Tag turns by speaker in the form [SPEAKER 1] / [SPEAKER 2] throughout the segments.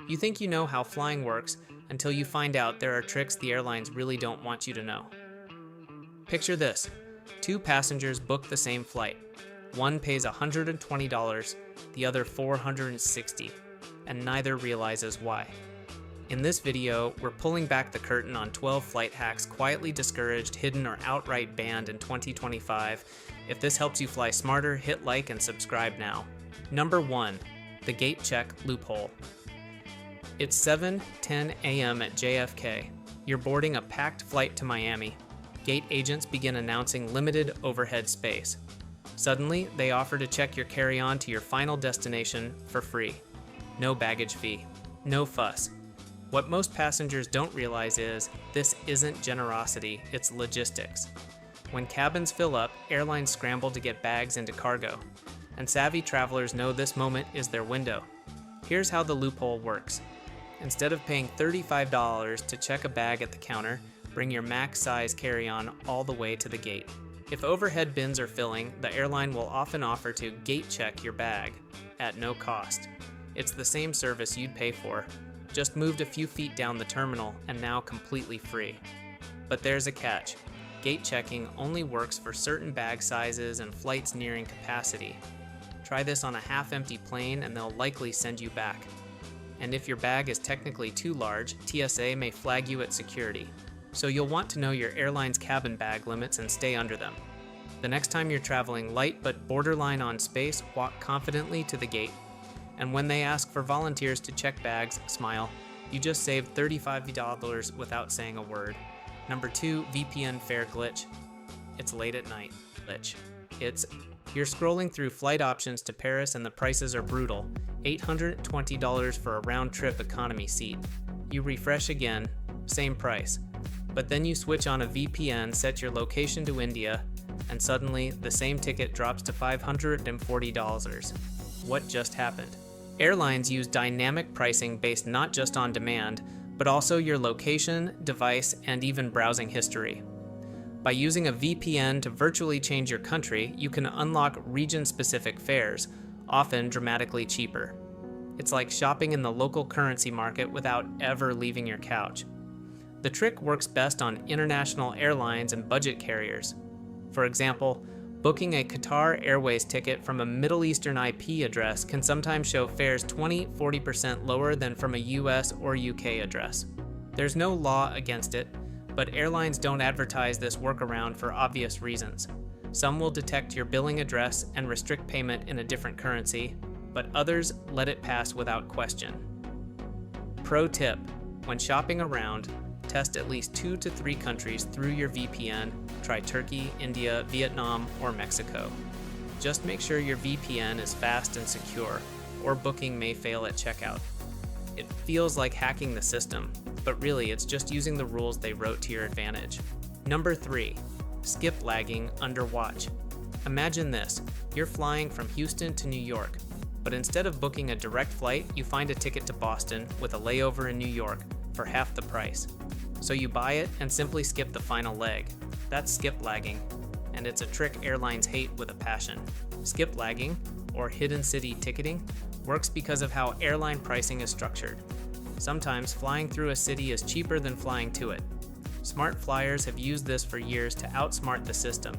[SPEAKER 1] You think you know how flying works until you find out there are tricks the airlines really don't want you to know. Picture this. Two passengers book the same flight. One pays $120, the other $460, and neither realizes why. In this video, we're pulling back the curtain on 12 flight hacks quietly discouraged, hidden, or outright banned in 2025. If this helps you fly smarter, hit like and subscribe now. Number 1. The Gate-Check Loophole. It's 7:10 a.m. at JFK. You're boarding a packed flight to Miami. Gate agents begin announcing limited overhead space. Suddenly, they offer to check your carry-on to your final destination for free. No baggage fee. No fuss. What most passengers don't realize is, this isn't generosity, it's logistics. When cabins fill up, airlines scramble to get bags into cargo. And savvy travelers know this moment is their window. Here's how the loophole works. Instead of paying $35 to check a bag at the counter, bring your max size carry-on all the way to the gate. If overhead bins are filling, the airline will often offer to gate check your bag at no cost. It's the same service you'd pay for, just moved a few feet down the terminal and now completely free. But there's a catch. Gate checking only works for certain bag sizes and flights nearing capacity. Try this on a half-empty plane and they'll likely send you back. And if your bag is technically too large, TSA may flag you at security. So you'll want to know your airline's cabin bag limits and stay under them. The next time you're traveling light but borderline on space, walk confidently to the gate. And when they ask for volunteers to check bags, smile. You just saved $35 without saying a word. Number 2, VPN Fare Glitch. It's late at night. Glitch. You're scrolling through flight options to Paris and the prices are brutal. $820 for a round-trip economy seat. You refresh again, same price. But then you switch on a VPN, set your location to India, and suddenly the same ticket drops to $540. What just happened? Airlines use dynamic pricing based not just on demand, but also your location, device, and even browsing history. By using a VPN to virtually change your country, you can unlock region-specific fares, often dramatically cheaper. It's like shopping in the local currency market without ever leaving your couch. The trick works best on international airlines and budget carriers. For example, booking a Qatar Airways ticket from a Middle Eastern IP address can sometimes show fares 20-40% lower than from a US or UK address. There's no law against it, but airlines don't advertise this workaround for obvious reasons. Some will detect your billing address and restrict payment in a different currency, but others let it pass without question. Pro tip: when shopping around, test at least 2 to 3 countries through your VPN. Try Turkey, India, Vietnam, or Mexico. Just make sure your VPN is fast and secure, or booking may fail at checkout. It feels like hacking the system, but really it's just using the rules they wrote to your advantage. Number 3. Skiplagging under watch. Imagine this, you're flying from Houston to New York, but instead of booking a direct flight, you find a ticket to Boston with a layover in New York for half the price. So you buy it and simply skip the final leg. That's skiplagging, and it's a trick airlines hate with a passion. Skiplagging, or hidden city ticketing, works because of how airline pricing is structured. Sometimes flying through a city is cheaper than flying to it. Smart flyers have used this for years to outsmart the system.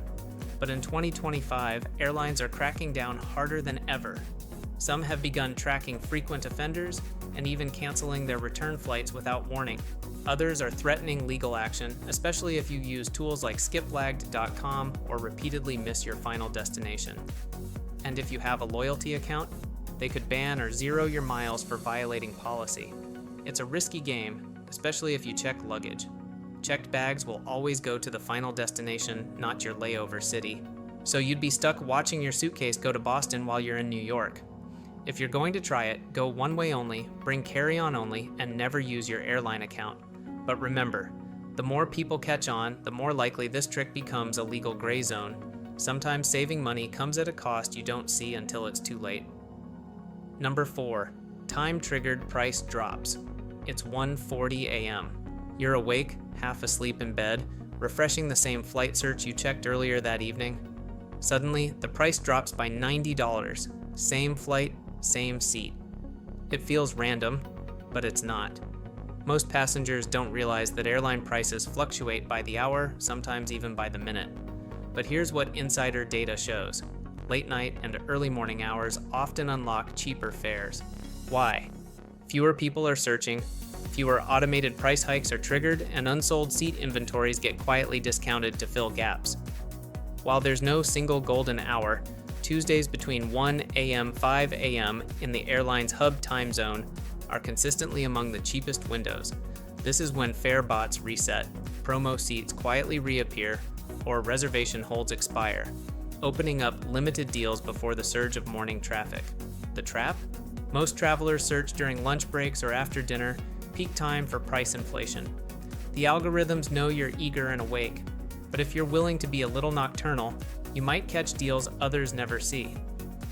[SPEAKER 1] But in 2025, airlines are cracking down harder than ever. Some have begun tracking frequent offenders and even canceling their return flights without warning. Others are threatening legal action, especially if you use tools like skiplagged.com or repeatedly miss your final destination. And if you have a loyalty account, they could ban or zero your miles for violating policy. It's a risky game, especially if you check luggage. Checked bags will always go to the final destination, not your layover city. So you'd be stuck watching your suitcase go to Boston while you're in New York. If you're going to try it, go one way only, bring carry-on only, and never use your airline account. But remember, the more people catch on, the more likely this trick becomes a legal gray zone. Sometimes saving money comes at a cost you don't see until it's too late. Number 4. Time-triggered price drops. It's 1:40 a.m. You're awake, half asleep in bed, refreshing the same flight search you checked earlier that evening. Suddenly, the price drops by $90. Same flight, same seat. It feels random, but it's not. Most passengers don't realize that airline prices fluctuate by the hour, sometimes even by the minute. But here's what insider data shows. Late night and early morning hours often unlock cheaper fares. Why? Fewer people are searching, fewer automated price hikes are triggered, and unsold seat inventories get quietly discounted to fill gaps. While there's no single golden hour, Tuesdays between 1 a.m. 5 a.m. in the airline's hub time zone are consistently among the cheapest windows. This is when fare bots reset, promo seats quietly reappear, or reservation holds expire, opening up limited deals before the surge of morning traffic. The trap? Most travelers search during lunch breaks or after dinner, peak time for price inflation. The algorithms know you're eager and awake, but if you're willing to be a little nocturnal, you might catch deals others never see.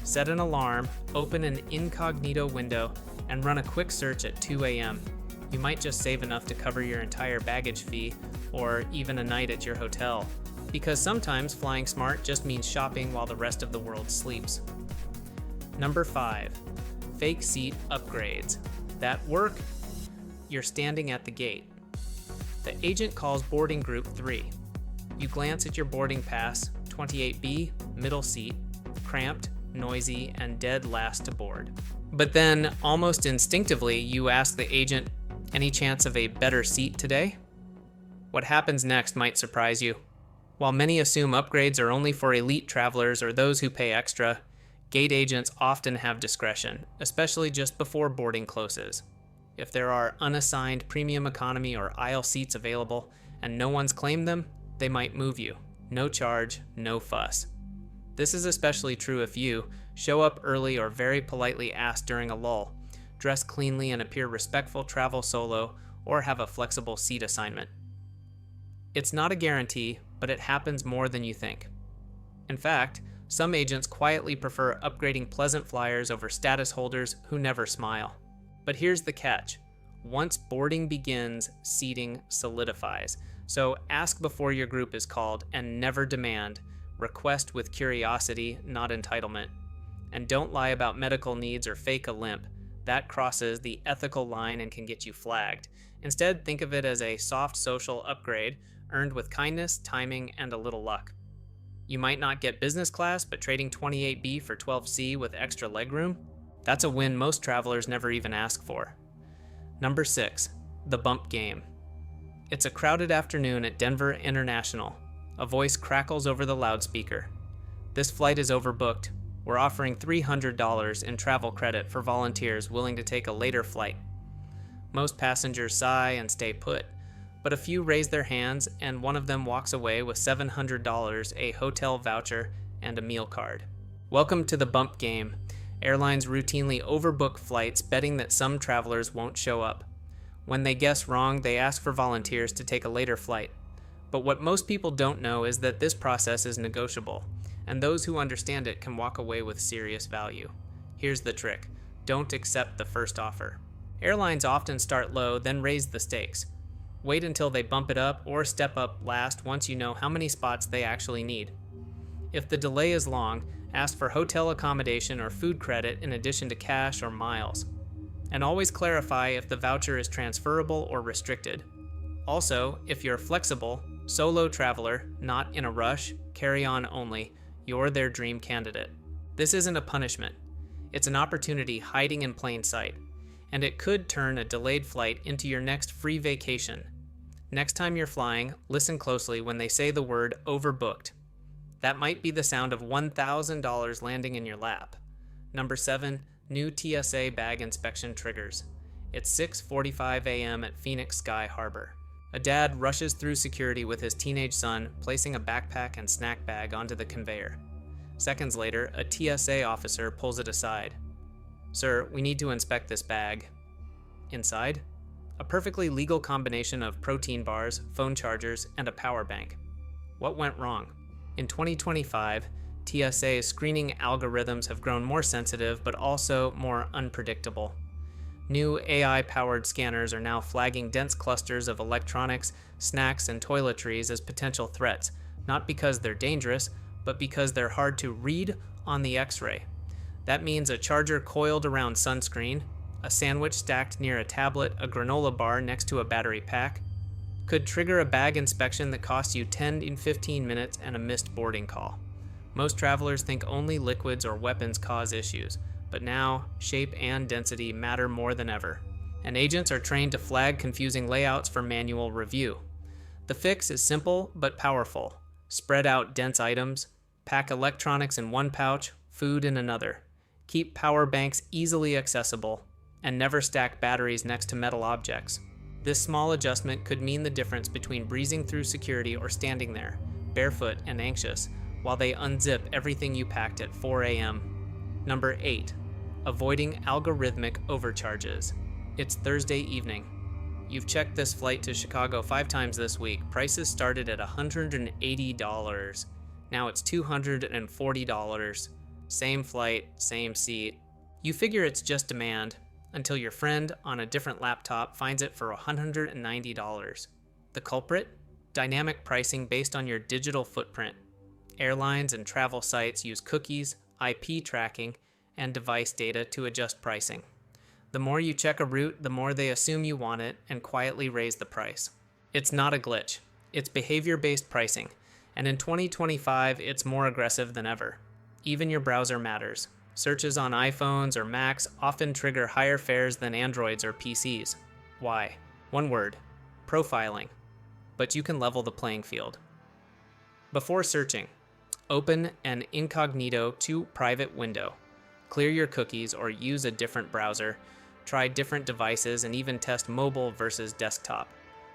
[SPEAKER 1] Set an alarm, open an incognito window, and run a quick search at 2 a.m. You might just save enough to cover your entire baggage fee, or even a night at your hotel. Because sometimes flying smart just means shopping while the rest of the world sleeps. Number 5. Fake seat upgrades. That work? You're standing at the gate. The agent calls boarding group 3. You glance at your boarding pass, 28B, middle seat, cramped, noisy, and dead last to board. But then, almost instinctively, you ask the agent, any chance of a better seat today? What happens next might surprise you. While many assume upgrades are only for elite travelers or those who pay extra, gate agents often have discretion, especially just before boarding closes. If there are unassigned premium economy or aisle seats available and no one's claimed them, they might move you. No charge, no fuss. This is especially true if you show up early or very politely ask during a lull, dress cleanly and appear respectful, travel solo, or have a flexible seat assignment. It's not a guarantee, but it happens more than you think. In fact, some agents quietly prefer upgrading pleasant flyers over status holders who never smile. But here's the catch. Once boarding begins, seating solidifies. So ask before your group is called and never demand. Request with curiosity, not entitlement. And don't lie about medical needs or fake a limp. That crosses the ethical line and can get you flagged. Instead, think of it as a soft social upgrade earned with kindness, timing, and a little luck. You might not get business class, but trading 28B for 12C with extra legroom? That's a win most travelers never even ask for. Number 6, the bump game. It's a crowded afternoon at Denver International. A voice crackles over the loudspeaker. This flight is overbooked. We're offering $300 in travel credit for volunteers willing to take a later flight. Most passengers sigh and stay put, but a few raise their hands and one of them walks away with $700, a hotel voucher, and a meal card. Welcome to the bump game. Airlines routinely overbook flights, betting that some travelers won't show up. When they guess wrong, they ask for volunteers to take a later flight. But what most people don't know is that this process is negotiable, and those who understand it can walk away with serious value. Here's the trick. Don't accept the first offer. Airlines often start low, then raise the stakes. Wait until they bump it up or step up last once you know how many spots they actually need. If the delay is long, ask for hotel accommodation or food credit in addition to cash or miles. And always clarify if the voucher is transferable or restricted. Also, if you're flexible, solo traveler, not in a rush, carry on only, you're their dream candidate. This isn't a punishment. It's an opportunity hiding in plain sight, and it could turn a delayed flight into your next free vacation. Next time you're flying, listen closely when they say the word overbooked. That might be the sound of $1,000 landing in your lap. Number 7, new TSA Bag Inspection Triggers. It's 6:45 a.m. at Phoenix Sky Harbor. A dad rushes through security with his teenage son, placing a backpack and snack bag onto the conveyor. Seconds later, a TSA officer pulls it aside. "Sir, we need to inspect this bag." Inside? A perfectly legal combination of protein bars, phone chargers, and a power bank. What went wrong? In 2025, TSA's screening algorithms have grown more sensitive but also more unpredictable. New AI-powered scanners are now flagging dense clusters of electronics, snacks, and toiletries as potential threats, not because they're dangerous, but because they're hard to read on the X-ray. That means a charger coiled around sunscreen, A sandwich stacked near a tablet, a granola bar next to a battery pack, could trigger a bag inspection that costs you 10 to 15 minutes and a missed boarding call. Most travelers think only liquids or weapons cause issues, but now, shape and density matter more than ever, and agents are trained to flag confusing layouts for manual review. The fix is simple but powerful. Spread out dense items, pack electronics in one pouch, food in another. Keep power banks easily accessible, and never stack batteries next to metal objects. This small adjustment could mean the difference between breezing through security or standing there, barefoot and anxious, while they unzip everything you packed at 4 a.m. Number 8. Avoiding algorithmic overcharges. It's Thursday evening. You've checked this flight to Chicago 5 times this week. Prices started at $180. Now it's $240. Same flight, same seat. You figure it's just demand, until your friend on a different laptop finds it for $190. The culprit? Dynamic pricing based on your digital footprint. Airlines and travel sites use cookies, IP tracking, and device data to adjust pricing. The more you check a route, the more they assume you want it and quietly raise the price. It's not a glitch. It's behavior-based pricing, and in 2025, it's more aggressive than ever. Even your browser matters. Searches on iPhones or Macs often trigger higher fares than Androids or PCs. Why? One word: profiling. But you can level the playing field. Before searching, open an incognito to private window. Clear your cookies or use a different browser. Try different devices and even test mobile versus desktop.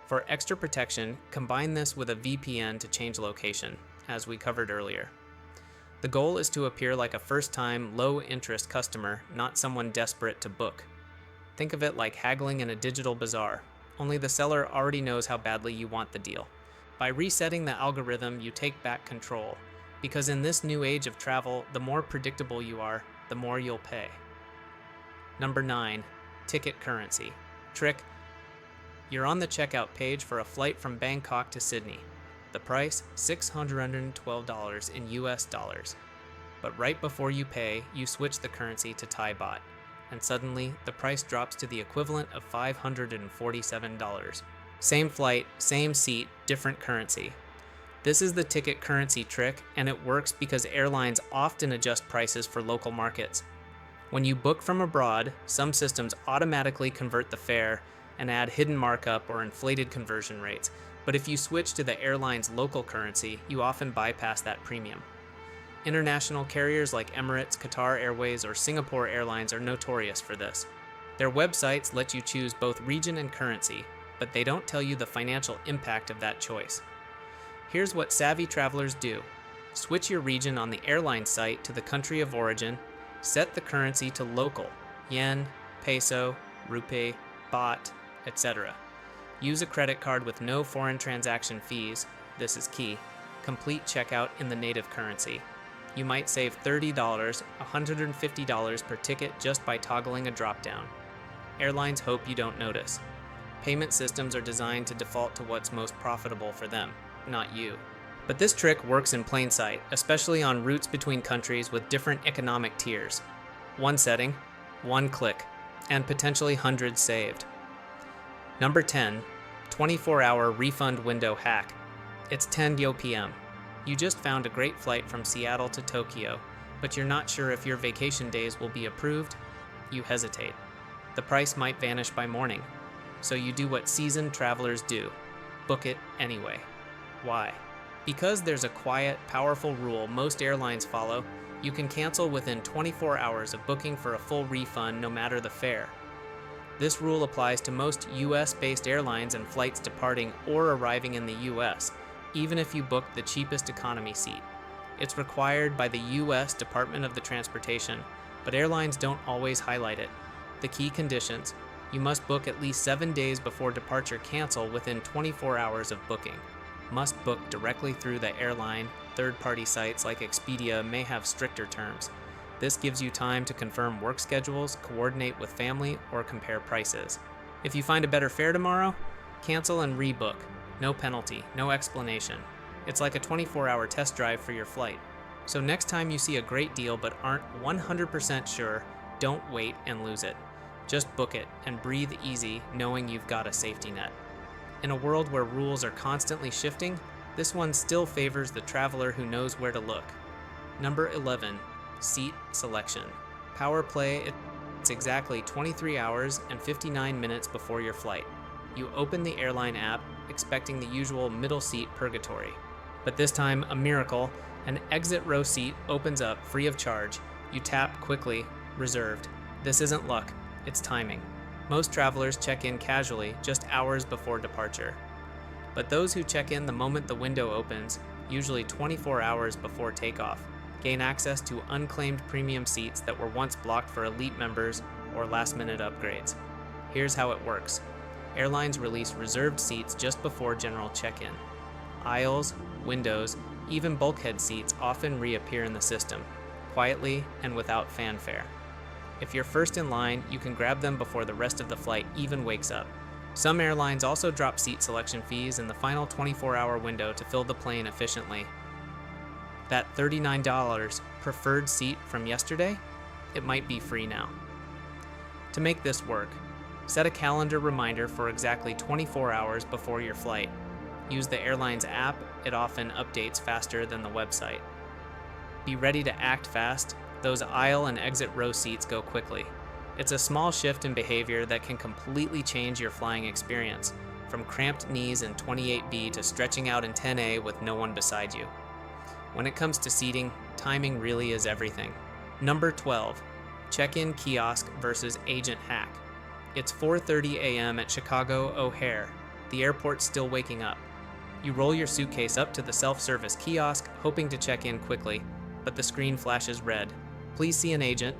[SPEAKER 1] For extra protection, combine this with a VPN to change location, as we covered earlier. The goal is to appear like a first-time, low-interest customer, not someone desperate to book. Think of it like haggling in a digital bazaar, only the seller already knows how badly you want the deal. By resetting the algorithm, you take back control, because in this new age of travel, the more predictable you are, the more you'll pay. Number 9. Ticket currency. Trick: you're on the checkout page for a flight from Bangkok to Sydney. The price, $612 in US dollars. But right before you pay, you switch the currency to Thai baht, and suddenly the price drops to the equivalent of $547. Same flight, same seat, different currency. This is the ticket currency trick, and it works because airlines often adjust prices for local markets. When you book from abroad, some systems automatically convert the fare and add hidden markup or inflated conversion rates. But if you switch to the airline's local currency, you often bypass that premium. International carriers like Emirates, Qatar Airways, or Singapore Airlines are notorious for this. Their websites let you choose both region and currency, but they don't tell you the financial impact of that choice. Here's what savvy travelers do. Switch your region on the airline site to the country of origin, set the currency to local, yen, peso, rupee, baht, etc. Use a credit card with no foreign transaction fees, this is key. Complete checkout in the native currency. You might save $30, $150 per ticket just by toggling a drop-down. Airlines hope you don't notice. Payment systems are designed to default to what's most profitable for them, not you. But this trick works in plain sight, especially on routes between countries with different economic tiers. One setting, one click, and potentially hundreds saved. Number 10, 24-hour refund window hack. It's 10 p.m. You just found a great flight from Seattle to Tokyo, but you're not sure if your vacation days will be approved. You hesitate. The price might vanish by morning. So you do what seasoned travelers do. Book it anyway. Why? Because there's a quiet, powerful rule most airlines follow. You can cancel within 24 hours of booking for a full refund no matter the fare. This rule applies to most US-based airlines and flights departing or arriving in the US, even if you book the cheapest economy seat. It's required by the US Department of the Transportation, but airlines don't always highlight it. The key conditions: you must book at least 7 days before departure, cancel within 24 hours of booking. Must book directly through the airline. Third-party sites like Expedia may have stricter terms. This gives you time to confirm work schedules, coordinate with family, or compare prices. If you find a better fare tomorrow, cancel and rebook. No penalty, no explanation. It's like a 24-hour test drive for your flight. So next time you see a great deal but aren't 100% sure, don't wait and lose it. Just book it and breathe easy knowing you've got a safety net. In a world where rules are constantly shifting, this one still favors the traveler who knows where to look. Number 11, seat selection. Power play, it's exactly 23 hours and 59 minutes before your flight. You open the airline app, expecting the usual middle seat purgatory. But this time, a miracle, an exit row seat opens up free of charge. You tap quickly, reserved. This isn't luck, it's timing. Most travelers check in casually just hours before departure. But those who check in the moment the window opens, usually 24 hours before takeoff, gain access to unclaimed premium seats that were once blocked for elite members or last-minute upgrades. Here's how it works. Airlines release reserved seats just before general check-in. Aisles, windows, even bulkhead seats often reappear in the system, quietly and without fanfare. If you're first in line, you can grab them before the rest of the flight even wakes up. Some airlines also drop seat selection fees in the final 24-hour window to fill the plane efficiently. That $39 preferred seat from yesterday, it might be free now. To make this work, set a calendar reminder for exactly 24 hours before your flight. Use the airline's app, it often updates faster than the website. Be ready to act fast, those aisle and exit row seats go quickly. It's a small shift in behavior that can completely change your flying experience, from cramped knees in 28B to stretching out in 10A with no one beside you. When it comes to seating, timing really is everything. Number 12, check-in kiosk versus agent hack. It's 4:30 a.m. at Chicago O'Hare. The airport's still waking up. You roll your suitcase up to the self-service kiosk, hoping to check in quickly, but the screen flashes red. Please see an agent.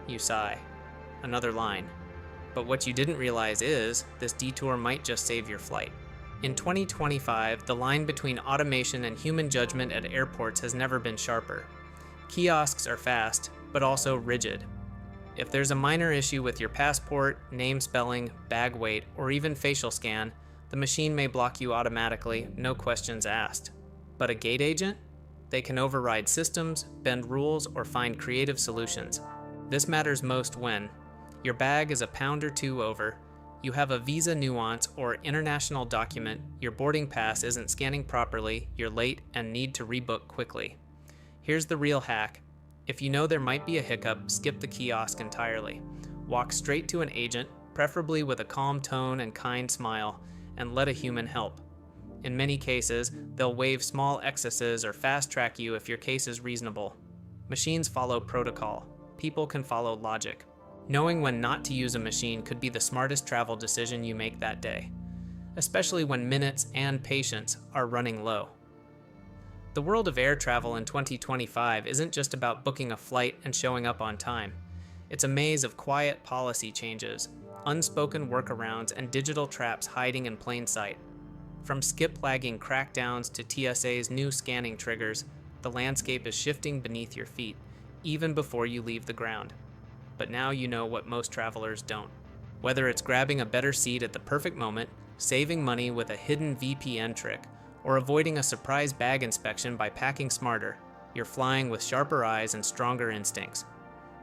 [SPEAKER 1] You sigh. Another line. But what you didn't realize is, this detour might just save your flight. In 2025, the line between automation and human judgment at airports has never been sharper. Kiosks are fast, but also rigid. If there's a minor issue with your passport, name spelling, bag weight, or even facial scan, the machine may block you automatically, no questions asked. But a gate agent? They can override systems, bend rules, or find creative solutions. This matters most when your bag is a pound or two over, you have a visa nuance or international document, your boarding pass isn't scanning properly, you're late, and need to rebook quickly. Here's the real hack. If you know there might be a hiccup, skip the kiosk entirely. Walk straight to an agent, preferably with a calm tone and kind smile, and let a human help. In many cases, they'll waive small excesses or fast-track you if your case is reasonable. Machines follow protocol. People can follow logic. Knowing when not to use a machine could be the smartest travel decision you make that day, especially when minutes and patience are running low. The world of air travel in 2025 isn't just about booking a flight and showing up on time. It's a maze of quiet policy changes, unspoken workarounds, and digital traps hiding in plain sight. From skiplagging crackdowns to TSA's new scanning triggers, the landscape is shifting beneath your feet, even before you leave the ground. But now you know what most travelers don't. Whether it's grabbing a better seat at the perfect moment, saving money with a hidden VPN trick, or avoiding a surprise bag inspection by packing smarter, you're flying with sharper eyes and stronger instincts.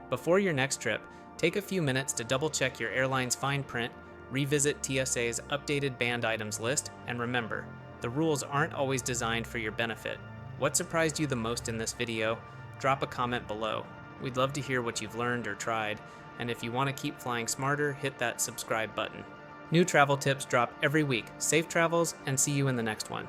[SPEAKER 1] Before your next trip, take a few minutes to double-check your airline's fine print, revisit TSA's updated banned items list, and remember, the rules aren't always designed for your benefit. What surprised you the most in this video? Drop a comment below. We'd love to hear what you've learned or tried, and if you want to keep flying smarter, hit that subscribe button. New travel tips drop every week. Safe travels, and see you in the next one.